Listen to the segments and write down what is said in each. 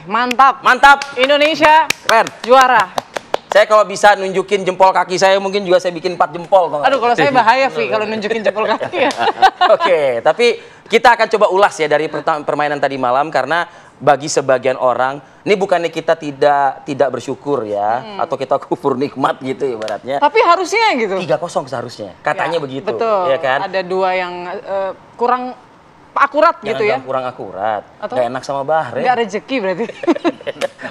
Mantap. Mantap. Indonesia Keren. juara. Saya kalau bisa nunjukin jempol kaki saya mungkin juga saya bikin 4 jempol. Aduh, kalau saya bahaya, Vi, kalau nunjukin jempol kaki ya. Oke, tapi kita akan coba ulas ya dari permainan tadi malam karena bagi sebagian orang, ini bukannya kita tidak bersyukur ya, atau kita kufur nikmat gitu ibaratnya. Tapi harusnya gitu. 3-0 seharusnya, katanya Ya, begitu. Betul. Ya kan? Ada dua yang kurang akurat gitu ya. Kurang akurat, Atau gak enak sama Bahrain. nggak rezeki berarti.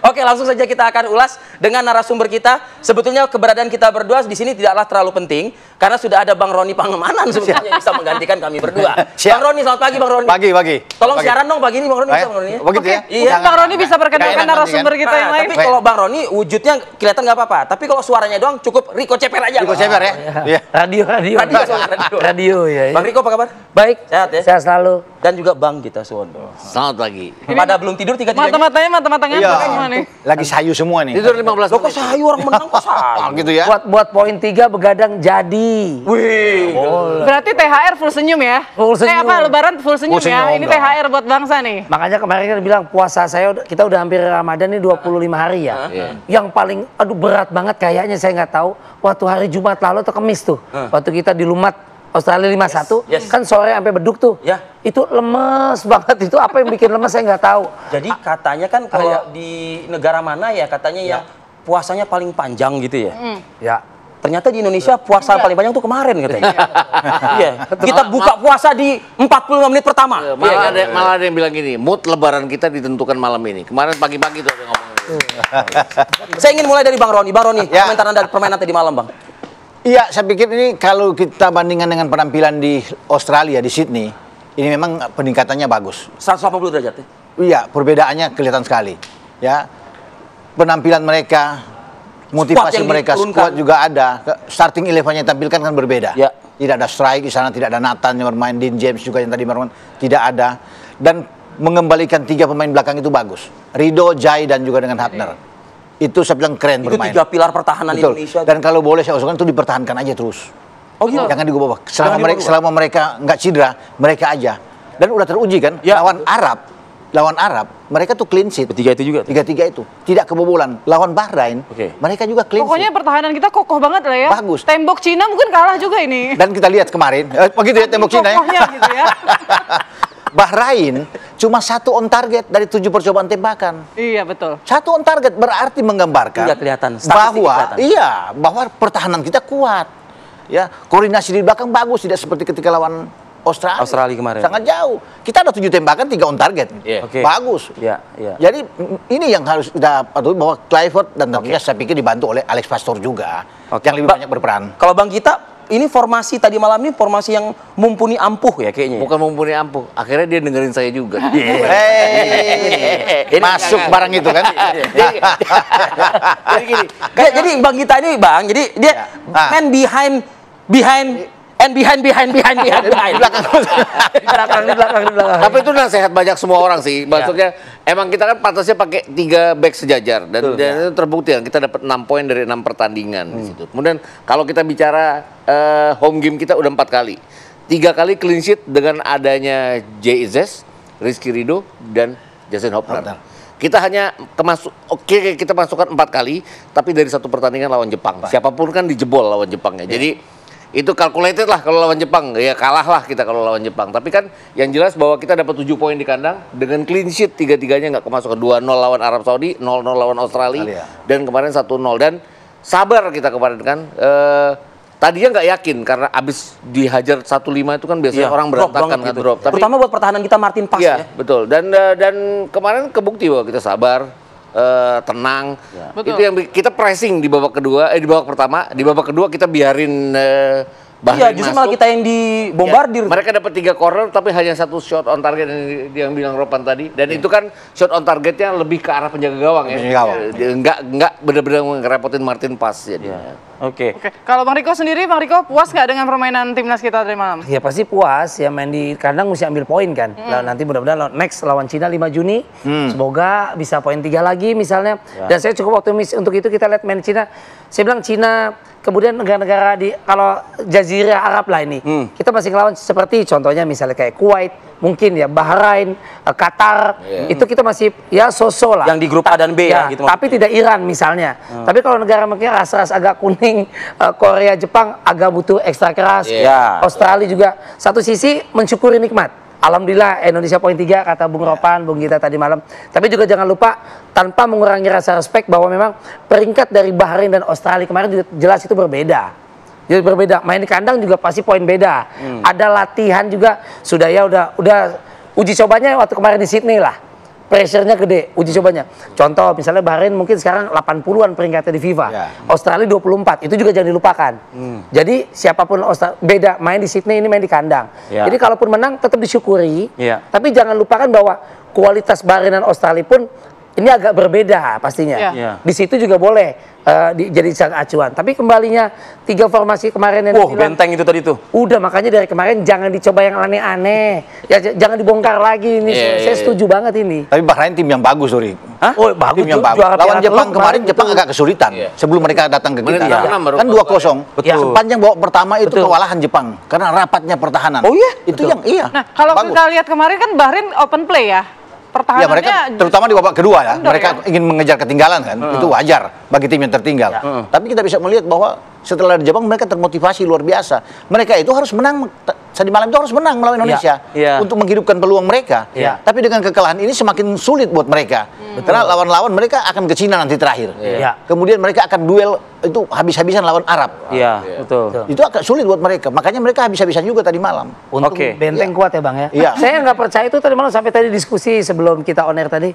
Oke, langsung saja kita akan ulas dengan narasumber kita. Sebetulnya keberadaan kita berdua di sini tidaklah terlalu penting karena sudah ada Bang Roni Pangemanan sebetulnya bisa menggantikan kami berdua. Bang Roni, selamat pagi Bang Roni. Pagi. Tolong siaran dong pagi ini Bang Roni bisa Bang Roni. Begitu ya? Iya. Bang Roni bisa perkenalkan narasumber kita yang lain. Tapi kalau Bang Roni wujudnya kelihatan nggak apa-apa. Tapi kalau suaranya doang cukup Riko Ceper aja. Riko Ceper ya? Iya. Radio ya. Bang Riko apa kabar? Baik. Sehat ya? Sehat selalu. Dan juga Bang Gita Suwondo. Selamat pagi. Pada belum tidur tiga-tiganya. Mata-matanya semua nih. Lagi sayu semua nih. Tidur 15 Loh kok sayu orang menang kok sayu? Gitu ya? Buat poin 3 begadang jadi. Wih. Berarti THR full senyum ya? Full senyum. Lebaran full senyum, Full ya? senyum Ini dong. THR buat bangsa nih. Makanya kemarin kan bilang puasa kita udah hampir Ramadan nih 25 hari ya. Yang paling berat banget kayaknya saya nggak tahu waktu hari Jumat lalu atau Kamis tuh. Waktu kita di Lumat Australia 51 Yes. kan sore sampai beduk tuh. Ya. Itu lemes banget, itu apa yang bikin lemes saya nggak tahu. Jadi katanya kan kalau di negara mana ya katanya yang puasanya paling panjang gitu ya. Ya. Ternyata di Indonesia puasa paling panjang tuh kemarin katanya. Iya. Kita buka puasa di 45 menit pertama. Malah ada yang bilang gini, mood lebaran kita ditentukan malam ini. Kemarin pagi-pagi tuh ada yang ngomong. Saya ingin mulai dari Bang Roni. Bang Roni, Ya. komentar Anda permainan tadi malam, Bang. Iya, saya pikir ini kalau kita bandingkan dengan penampilan di Australia, di Sydney, ini memang peningkatannya bagus. 180 derajat ya. Iya, perbedaannya kelihatan sekali. Ya, penampilan mereka, motivasi yang mereka, diturunkan. squad juga ada. Starting 11 yang tampilkan kan berbeda. Ya. Tidak ada strike di sana, tidak ada Nathan yang bermain, Dean James juga yang tadi bermain, tidak ada. Dan mengembalikan 3 pemain belakang itu bagus. Rido, Jai dan juga dengan Hapner. Itu saya bilang keren Itu bermain. 3 pilar pertahanan Betul. Indonesia. Dan kalau boleh saya usulkan itu dipertahankan aja terus. Oh gitu. Jangan digubah. Jangan digubah. Selama mereka nggak cedera, mereka aja. Dan udah teruji kan, Ya. lawan Arab, mereka tuh clean sheet. Ketiga itu juga. 3-3 itu. Tidak kebobolan. Lawan Bahrain, Oke. mereka juga clean Pokoknya sheet. pertahanan kita kokoh banget lah ya. Bagus. Tembok Cina mungkin kalah juga ini. Dan kita lihat kemarin, begitu ya tembok Cina ya. Kokohnya gitu ya. Bahrain cuma 1 on target dari 7 percobaan tembakan. Iya, betul. 1 on target berarti menggambarkan Tidak kelihatan, statistik bahwa kelihatan. bahwa pertahanan kita kuat. Ya, koordinasi di belakang bagus, tidak seperti ketika lawan Australia kemarin. Sangat jauh. Kita ada 7 tembakan, 3 on target. Iya. Oke. Bagus. Iya, iya. Jadi ini yang harus kita patuhi bahwa Clifford dan tentunya saya pikir dibantu oleh Alex Pastor juga Oke. yang lebih banyak berperan. Kalau Bang Gita, ini formasi tadi malam ini formasi yang mumpuni ampuh ya kayaknya. Bukan mumpuni ampuh, akhirnya dia dengerin saya juga. Hey, masuk barang itu kan. Jadi gini, jadi Bang Gita ini Bang, jadi dia man behind behind. Di belakang. Tapi itu nasihat banyak semua orang sih. Maksudnya emang kita kan pantasnya pakai 3 back sejajar dan itu terbukti kan kita dapat 6 poin dari 6 pertandingan di situ. Kemudian kalau kita bicara home game kita udah 4 kali. 3 kali clean sheet dengan adanya Jay Izes, Rizky Ridho dan Justin Hopner. Kita hanya kita masukkan 4 kali tapi dari 1 pertandingan lawan Jepang. Siapapun kan dijebol lawan Jepangnya. Jadi itu calculated lah kalau lawan Jepang, ya kalah lah kita kalau lawan Jepang. Tapi kan yang jelas bahwa kita dapat 7 poin di kandang dengan clean sheet 3-3-nya nggak kemasukan. 2-0 lawan Arab Saudi, 0-0 lawan Australia, dan kemarin 1-0. Dan sabar kita kemarin kan. Tadinya nggak yakin karena abis dihajar 1-5 itu kan biasanya orang berantakan kan drop. Tapi terutama buat pertahanan kita Martin Pass ya. Betul. Dan kemarin kebukti bahwa kita sabar. Tenang, itu yang kita pressing di babak kedua, di babak pertama, di babak kedua kita biarin Bahrain justru masuk. malah kita yang dibombardir. Ya, mereka dapat 3 corner tapi hanya 1 shot on target yang bilang Ropan tadi, dan itu kan shot on targetnya lebih ke arah penjaga gawang ya, Penjaga gawang. Nggak benar-benar ngerepotin Martin Pass jadi. Oke. Oke, kalau Bang Riko sendiri, Bang Riko puas nggak dengan permainan timnas kita tadi malam? Ya pasti puas, ya main di kandang mesti ambil poin kan. Nah, nanti mudah-mudahan next lawan Cina 5 Juni, semoga bisa poin 3 lagi misalnya. Dan saya cukup optimis untuk itu. Kita lihat main Cina. Saya bilang Cina, kemudian negara-negara di kalau Jazirah Arab lah ini, kita masih ngelawan seperti contohnya misalnya kayak Kuwait, mungkin ya Bahrain, Qatar, itu kita masih ya so-so lah. Yang di grup A dan B ya, gitu. Tapi tidak Iran misalnya. Tapi kalau negara mungkin ras-ras agak kuning, Korea, Jepang agak butuh ekstra keras. Australia juga satu sisi mensyukuri nikmat. Alhamdulillah Indonesia poin 3 kata Bung Ropan, Bung Gita tadi malam. Tapi juga jangan lupa tanpa mengurangi rasa respek bahwa memang peringkat dari Bahrain dan Australia kemarin juga jelas itu berbeda. Jadi berbeda. Main di kandang juga pasti poin beda. Ada latihan juga sudah ya udah uji cobanya waktu kemarin di Sydney lah. Pressure-nya gede, uji cobanya. Contoh misalnya Bahrain mungkin sekarang 80-an peringkatnya di FIFA. Australia 24, itu juga jangan dilupakan. Jadi siapapun beda main di Sydney ini main di kandang. Jadi kalaupun menang tetap disyukuri. Tapi jangan lupakan bahwa kualitas Bahrain dan Australia pun ini agak berbeda pastinya. Di situ juga boleh jadi acuan. Tapi kembalinya 3 formasi kemarin yang dibilang, benteng itu tadi tuh. Udah makanya dari kemarin jangan dicoba yang aneh-aneh. Ya jangan dibongkar lagi ini. Saya setuju banget ini. Tapi Bahrain tim yang bagus, Suri. Oh, bagus Tim yang tuh, bagus. juara Lawan Piala Jepang Teluk kemarin Jepang agak kesulitan sebelum mereka datang ke kita. Kan 2-0. Sepanjang babak pertama itu kewalahan Jepang karena rapatnya pertahanan. Oh iya? Itu yang Nah, kalau kita lihat kemarin kan Bahrain open play ya. Ya Pertahanannya mereka terutama di babak kedua ya, kendor mereka ingin mengejar ketinggalan kan, itu wajar bagi tim yang tertinggal. Tapi kita bisa melihat bahwa setelah di Jepang mereka termotivasi luar biasa. Mereka itu harus menang, tadi malam itu harus menang melawan Indonesia untuk menghidupkan peluang mereka. Tapi dengan kekalahan ini semakin sulit buat mereka, karena lawan-lawan mereka akan ke Cina nanti terakhir. Kemudian mereka akan duel itu habis-habisan lawan Arab. Betul. Itu agak sulit buat mereka, makanya mereka habis-habisan juga tadi malam. Untung benteng kuat ya Bang ya. Saya nggak percaya itu tadi malam sampai tadi diskusi sebelum kita on air tadi.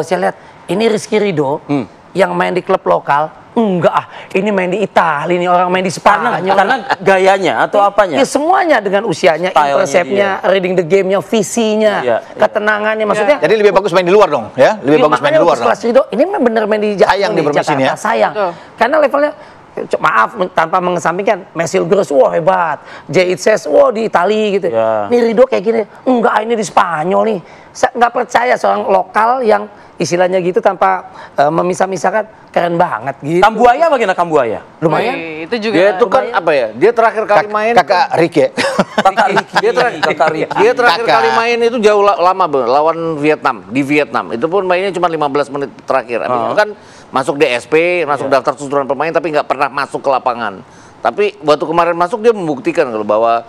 Saya lihat ini Rizky Ridho yang main di klub lokal. Enggak, ini main di Italia, ini orang main di Spanyol. Karena gayanya atau apanya? Ya semuanya dengan usianya, interceptnya, reading the game-nya, visinya, ketenangannya, maksudnya. Jadi lebih bagus main di luar dong, ya? Lebih bagus main di luar dong. Kelas Ridho, ini bener main di Jakarta, sayang. Karena levelnya, maaf tanpa mengesampingkan, Mesil Gross, wah hebat, J.I.T.S, wah di Italia gitu. Ini Ridho kayak gini, enggak ini di Spanyol nih. Saya nggak percaya seorang lokal yang istilahnya gitu tanpa memisah-misahkan, keren banget gitu. Kambuaya bagaimana Kambuaya? Lumayan. Itu juga. Dia itu kan apa ya? Dia terakhir kali main. Kakak Rike. Dia terakhir kali main itu jauh lama Bang, lawan Vietnam di Vietnam. Itu pun mainnya cuma 15 menit terakhir. Habis itu kan masuk DSP, masuk daftar susunan pemain tapi nggak pernah masuk ke lapangan. Tapi waktu kemarin masuk dia membuktikan kalau bahwa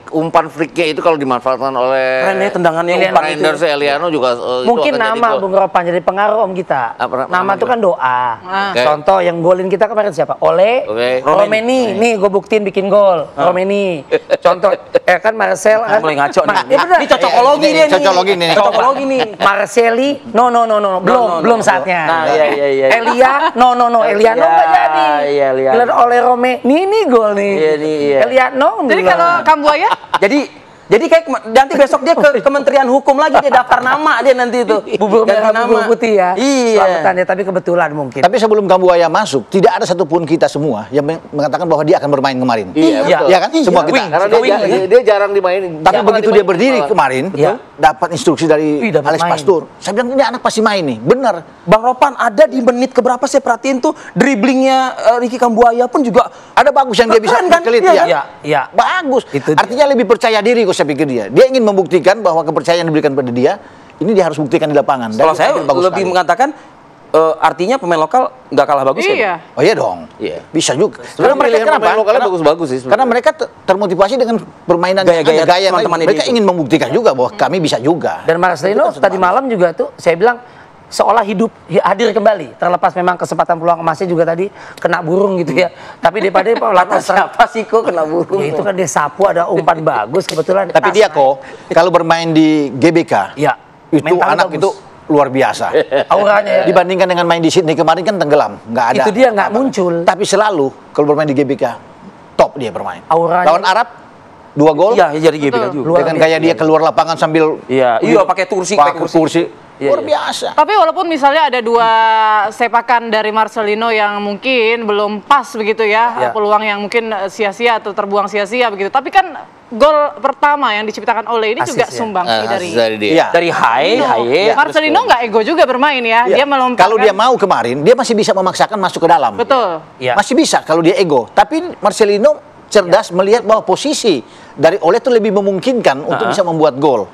umpan flicknya itu kalau dimanfaatkan oleh keren ya tendangannya umpan itu. Reinders Eliano juga mungkin nama Bung Ropan jadi pengaruh Om kita. Nama itu kan doa. Contoh yang golin kita kemarin siapa? Romeni. Nih gue buktiin bikin gol. Romeni. Contoh kan Marcel kan. Mulai ngaco nih. Ini cocokologi dia nih. Cocokologi nih. Marceli no. Belum saatnya. Elia no. Eliano enggak jadi. Giliran oleh Rome. Nih gol nih. Eliano. Jadi kalau Kambuaya? Jadi kayak nanti besok dia ke Kementerian Hukum lagi, dia daftar nama dia nanti itu. Bubur merah, bubur putih ya. Iya. Tapi kebetulan mungkin. Tapi sebelum Kambuaya masuk, tidak ada satupun kita semua yang mengatakan bahwa dia akan bermain kemarin. Iya kan? Semua kita. Karena dia jarang dimainin. Tapi begitu dia berdiri kemarin, dapat instruksi dari Alex Pastur. Saya bilang ini anak pasti main nih, benar. Bang Ropan ada di menit keberapa saya perhatiin tuh dribblingnya Ricky Kambuaya pun juga ada bagus yang dia bisa kelit ya. Iya. Bagus. Artinya lebih percaya diri saya pikir dia. Dia ingin membuktikan bahwa kepercayaan yang diberikan pada dia ini dia harus buktikan di lapangan. Kalau saya lebih mengatakan artinya pemain lokal nggak kalah bagus ya. Oh iya dong. Bisa juga. Karena mereka pemain lokalnya bagus-bagus sih. Karena mereka termotivasi dengan permainan gaya teman-teman. Mereka ingin membuktikan juga bahwa kami bisa juga. Dan Marcelino tadi malam juga tuh saya bilang seolah hidup hadir kembali, terlepas memang kesempatan peluang emasnya juga tadi kena burung gitu ya. Tapi daripada siapa sih kok kena burung? Ya itu kan dia sapu, ada umpan bagus kebetulan. Tapi dia kok kalau bermain di GBK itu anak bagus. Itu luar biasa. Auranya ya. Dibandingkan dengan main di Sydney kemarin kan tenggelam, nggak ada. Itu dia nggak muncul. Tapi selalu kalau bermain di GBK top dia bermain. Auranya. Lawan Arab 2 gol. Iya, jadi GBK juga. Dengan gaya dia keluar lapangan sambil pakai kursi. luar biasa. Tapi walaupun misalnya ada 2 sepakan dari Marcelino yang mungkin belum pas begitu ya, peluang yang mungkin sia-sia atau terbuang sia-sia begitu. Tapi kan gol pertama yang diciptakan oleh ini juga sumbangsi dari Haye. Marcelino nggak ego juga bermain ya. Dia melompatkan. Kalau dia mau kemarin, dia masih bisa memaksakan masuk ke dalam. Betul. Masih bisa kalau dia ego. Tapi Marcelino cerdas melihat bahwa posisi dari Ole itu lebih memungkinkan untuk bisa membuat gol.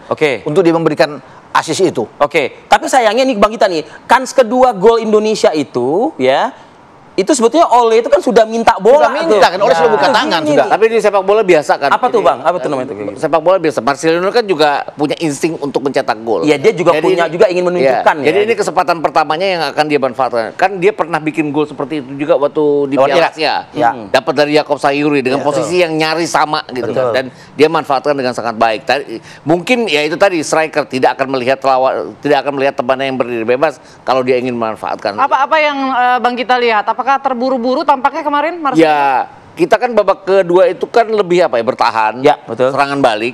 Untuk dia memberikan asis itu. Tapi sayangnya nih Bang Gita nih, kans kedua gol Indonesia itu ya, itu sebetulnya Ole itu kan sudah minta bola. Kan Ole sudah buka tangan sudah. Tapi di sepak bola biasa kan. Apa tuh Bang? Apa tuh namanya itu? Sepak bola biasa. Marcelino kan juga punya insting untuk mencetak gol. Iya, dia juga ingin menunjukkan ya. Jadi ini kesempatan pertamanya yang akan dia manfaatkan. Kan dia pernah bikin gol seperti itu juga waktu di Piala Asia. Dapat dari Jakob Sayuri dengan posisi yang nyaris sama gitu kan. Dan dia manfaatkan dengan sangat baik. Mungkin ya itu tadi striker tidak akan melihat temannya yang berdiri bebas kalau dia ingin memanfaatkan. Apa yang Bang Gita lihat? Apakah terburu-buru tampaknya kemarin Marcelino? Ya, kita kan babak kedua itu kan lebih bertahan, serangan balik.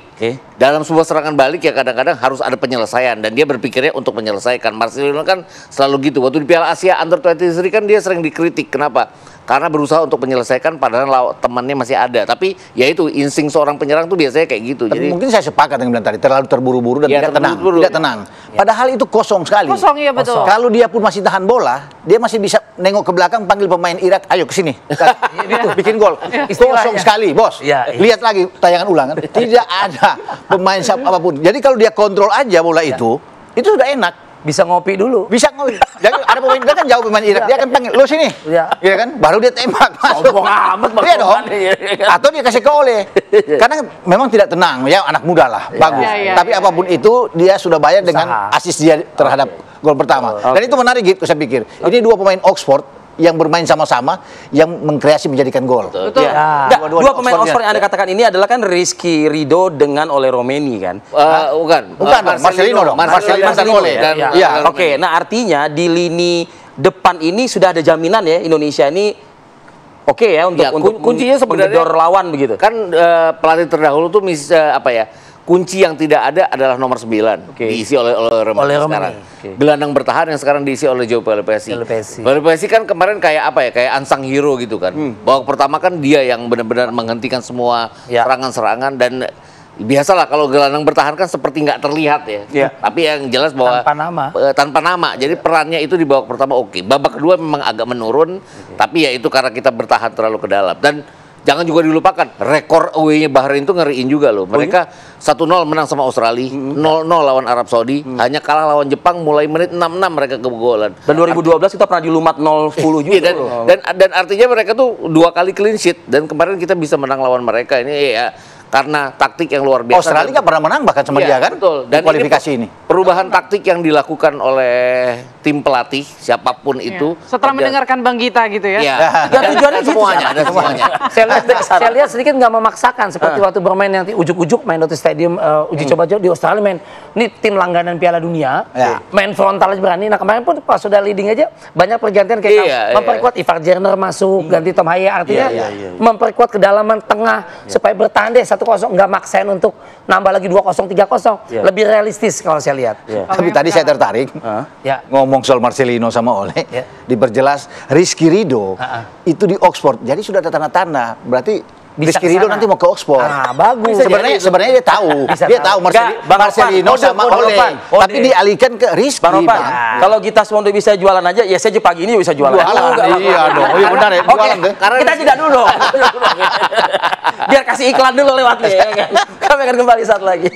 Dalam sebuah serangan balik ya kadang-kadang harus ada penyelesaian dan dia berpikirnya untuk menyelesaikan. Marcelino kan selalu gitu. Waktu di Piala Asia Under-23 kan dia sering dikritik. Kenapa? Karena berusaha untuk menyelesaikan padahal temannya masih ada. Tapi ya itu insting seorang penyerang tuh biasanya kayak gitu. Tapi jadi mungkin saya sepakat dengan tadi terlalu terburu-buru dan tidak tenang. Padahal itu kosong sekali. Kosong, iya betul. Kalau dia pun masih tahan bola, dia masih bisa nengok ke belakang panggil pemain Irak, ayo ke sini. Bikin gol. Kosong sekali, Bos. Lihat lagi tayangan ulang kan. Tidak ada pemain apapun. Jadi kalau dia kontrol aja bola itu sudah enak. Bisa ngopi dulu. Bisa ngopi. Jadi ada pemain dia kan jauh pemain Irak, dia akan panggil, "Lo sini." Iya kan? Baru dia tembak masuk. Sombong amat Bang. Iya dong. Atau dia kasih ke Ole. Karena memang tidak tenang, ya anak muda lah, bagus. Tapi apapun itu dia sudah bayar dengan asis dia terhadap gol pertama. Dan itu menarik gitu saya pikir. Ini 2 pemain Oxford yang bermain sama-sama yang mengkreasi menjadikan gol. Betul. Dua pemain Oxford yang Anda katakan ini adalah kan Rizky Ridho dengan Ole Romeni kan? Bukan Marcelino dong. Marcelino Ole. Oke, nah artinya di lini depan ini sudah ada jaminan ya Indonesia ini ya untuk kuncinya sebenarnya menggedor lawan begitu. Kan pelatih terdahulu tuh kunci yang tidak ada adalah nomor 9 diisi oleh Romeni sekarang. Gelandang bertahan yang sekarang diisi oleh Joe Pelopessi. Pelopessi kan kemarin kayak kayak unsung hero gitu kan. Babak pertama kan dia yang benar-benar menghentikan semua serangan-serangan dan biasalah kalau gelandang bertahan kan seperti nggak terlihat ya. Tapi yang jelas bahwa tanpa nama. Jadi perannya itu di babak pertama Babak kedua memang agak menurun, tapi ya itu karena kita bertahan terlalu ke dalam. Dan jangan juga dilupakan, rekor away-nya Bahrain itu ngeriin juga loh. Mereka 1-0 menang sama Australia, 0-0 lawan Arab Saudi, hanya kalah lawan Jepang mulai menit 66 mereka kebobolan. Dan 2012 kita pernah dilumat 0-10 juga. Dan artinya mereka tuh 2 kali clean sheet dan kemarin kita bisa menang lawan mereka ini ya karena taktik yang luar biasa. Australia nggak pernah menang bahkan sama dia kan? Betul. Dan kualifikasi ini. Perubahan taktik yang dilakukan oleh tim pelatih siapapun itu. Setelah mendengarkan Bang Gita gitu ya. Tujuannya semuanya. Saya lihat sedikit nggak memaksakan seperti waktu bermain yang ujuk-ujuk main di stadium uji coba di Australia main. Ini tim langganan Piala Dunia. Main frontal aja berani. Nah kemarin pun pas sudah leading aja banyak pergantian kayak memperkuat Ivar Jerner masuk ganti Tom Haye artinya memperkuat kedalaman tengah supaya bertahan deh 1-0 nggak maksain untuk nambah lagi 2-0 3-0 lebih realistis kalau saya lihat. Tapi tadi saya tertarik ngomong soal Marcelino sama Ole diperjelas Rizky Ridho itu di Oxford jadi sudah ada tanda-tanda berarti Rizky Ridho nanti mau ke Oxford. Bagus. Sebenarnya dia tahu Marcelino sama Ole tapi dialihkan ke Rizky. Kalau kita semua udah bisa jualan aja ya saya pagi ini bisa jualan. Iya dong. Iya benar ya. Kita tidak dulu. Biar kasih iklan dulu lewatnya ya kan. Kami akan kembali saat lagi.